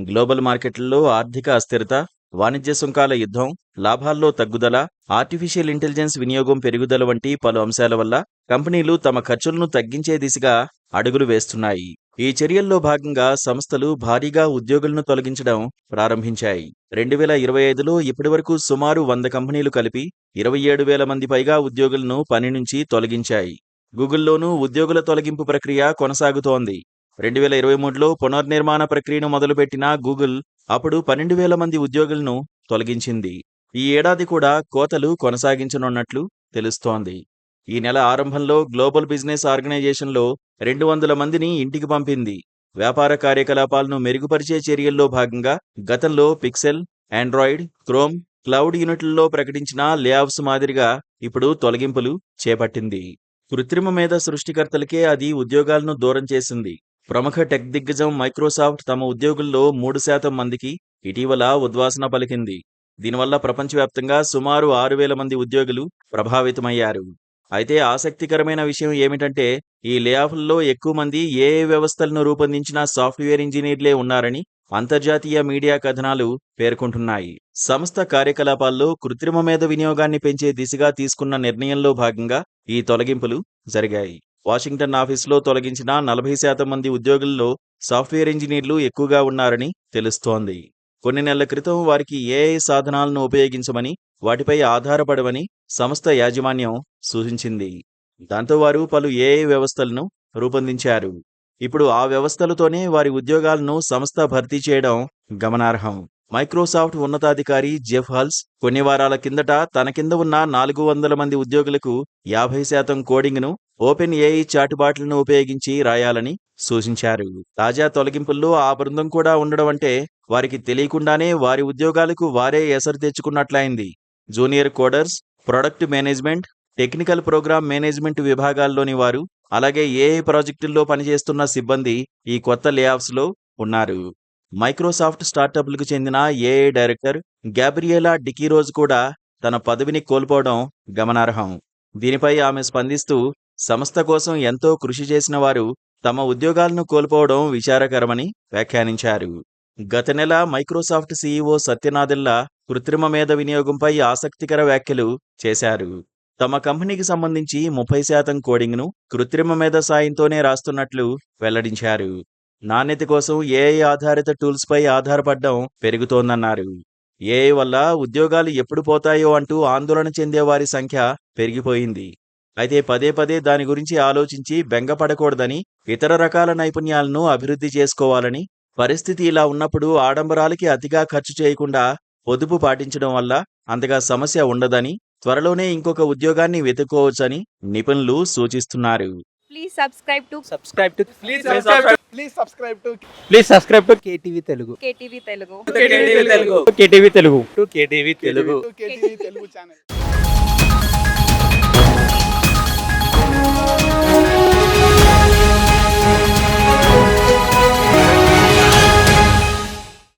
Global మార్కెట్లలో ఆర్థిక అస్థిరత, వాణిజ్య సుంకాల యుద్ధం, లాభాల్లో తగ్గుదల, ఆర్టిఫిషియల్ ఇంటెలిజెన్స్ వినియోగం పెరుగుదల వంటి పలు అంశాల వల్ల కంపెనీలు తమ ఖర్చులను తగ్గించే దిశగా అడుగులు వేస్తున్నాయి. ఈ చర్యల్లో భాగంగా సంస్థలు భారీగా ఉద్యోగులను తొలగించడం ప్రారంభించాయి. 2025లో ఇప్పటివరకు సుమారు 100 కంపెనీలు కలిపి 27,000 మంది పైగా ఉద్యోగులను పని నుంచి తొలగించాయి. గూగుల్లోనూ ఉద్యోగుల తొలగింపు ప్రక్రియ కొనసాగుతోంది. 2023లో పునర్నిర్మాణ ప్రక్రియను మొదలుపెట్టిన గూగుల్ అప్పుడు 12,000 మంది ఉద్యోగులను తొలగించింది. ఈ ఏడాది కూడా కోతలు కొనసాగించనున్నట్లు తెలుస్తోంది. ఈ నెల ఆరంభంలో గ్లోబల్ బిజినెస్ ఆర్గనైజేషన్లో 200 మందిని ఇంటికి పంపింది. వ్యాపార కార్యకలాపాలను మెరుగుపరిచే చర్యల్లో భాగంగా గతంలో పిక్సెల్, ఆండ్రాయిడ్, క్రోమ్, క్లౌడ్ యూనిట్లలో ప్రకటించిన లేఆఫ్స్ మాదిరిగా ఇప్పుడు తొలగింపులు చేపట్టింది. కృత్రిమ మేధ సృష్టికర్తలకే అది ఉద్యోగాలను దూరం చేసింది. ప్రముఖ టెక్ దిగ్గజం మైక్రోసాఫ్ట్ తమ ఉద్యోగుల్లో 3% మందికి ఇటీవల ఉద్వాసన పలికింది. దీనివల్ల ప్రపంచవ్యాప్తంగా సుమారు 6,000 మంది ఉద్యోగులు ప్రభావితమయ్యారు. అయితే ఆసక్తికరమైన విషయం ఏమిటంటే ఈ లేఆఫ్లలో ఎక్కువ మంది ఏఐ వ్యవస్థలను రూపొందించిన సాఫ్ట్వేర్ ఇంజనీర్లే ఉన్నారని అంతర్జాతీయ మీడియా కథనాలు పేర్కొంటున్నాయి. సంస్థ కార్యకలాపాల్లో కృత్రిమ మేధ వినియోగాన్ని పెంచే దిశగా తీసుకున్న నిర్ణయంలో భాగంగా ఈ తొలగింపులు జరిగాయి. వాషింగ్టన్ ఆఫీసులో తొలగించిన 40% మంది ఉద్యోగుల్లో సాఫ్ట్వేర్ ఇంజనీర్లు ఎక్కువగా ఉన్నారని తెలుస్తోంది. కొన్ని నెలల క్రితం వారికి ఏఐ సాధనాలను ఉపయోగించమని, వాటిపై ఆధారపడవని సంస్థ యాజమాన్యం సూచించింది. దాంతో వారు పలు ఏఐ వ్యవస్థలను రూపొందించారు. ఇప్పుడు ఆ వ్యవస్థలతోనే వారి ఉద్యోగాలను సంస్థ భర్తీ చేయడం గమనార్హం. మైక్రోసాఫ్ట్ ఉన్నతాధికారి జెఫ్ హల్స్ కొన్ని వారాల కిందట తన కింద ఉన్న 400 మంది ఉద్యోగులకు 50% కోడింగ్ను ఓపెన్ ఏఐ చాటుబాట్లను ఉపయోగించి రాయాలని సూచించారు. తాజా తొలగింపుల్లో ఆ బృందం కూడా ఉండడం అంటే వారికి తెలియకుండానే వారి ఉద్యోగాలకు వారే ఎసరు తెచ్చుకున్నట్లయింది. Junior coders, product management, technical program management విభాగాల్లోని వారు, అలాగే ఏఐ ప్రాజెక్టుల్లో పనిచేస్తున్న సిబ్బంది ఈ కొత్త లేఆఫ్స్లో ఉన్నారు. మైక్రోసాఫ్ట్ స్టార్టప్లకు చెందిన ఏఐ డైరెక్టర్ గ్యాబ్రియెలా డికీరోజ్ కూడా తన పదవిని కోల్పోవడం గమనార్హం. దీనిపై ఆమె స్పందిస్తూ సంస్థ కోసం ఎంతో కృషి చేసిన వారు తమ ఉద్యోగాలను కోల్పోవడం విచారకరమని వ్యాఖ్యానించారు. గత నెల మైక్రోసాఫ్ట్ సీఈఓ సత్య నాదెల్లా కృత్రిమ మేధ వినియోగంపై ఆసక్తికర వ్యాఖ్యలు చేశారు. తమ కంపెనీకి సంబంధించి 30% కోడింగ్ను కృత్రిమ మేధ సాయంతోనే రాస్తున్నట్లు వెల్లడించారు. నాణ్యత కోసం ఏఐ ఆధారిత టూల్స్పై ఆధారపడడం పెరుగుతోందన్నారు. ఏఐ వల్ల ఉద్యోగాలు ఎప్పుడు పోతాయో అంటూ ఆందోళన చెందే వారి సంఖ్య పెరిగిపోయింది. అయితే పదే పదే దాని గురించి ఆలోచించి బెంగపడకూడదని, ఇతర రకాల నైపుణ్యాలను అభివృద్ధి చేసుకోవాలని, పరిస్థితి ఇలా ఉన్నప్పుడు ఆడంబరాలకి అతిగా ఖర్చు చేయకుండా పొదుపు పాటించడం వల్ల అంతగా సమస్య ఉండదని, త్వరలోనే ఇంకొక ఉద్యోగాన్ని వెతుక్కోవచ్చని నిపుణులు సూచిస్తున్నారు. Please subscribe to Please subscribe to KTV Telugu. KTV Telugu. KTV Telugu. KTV Telugu channel.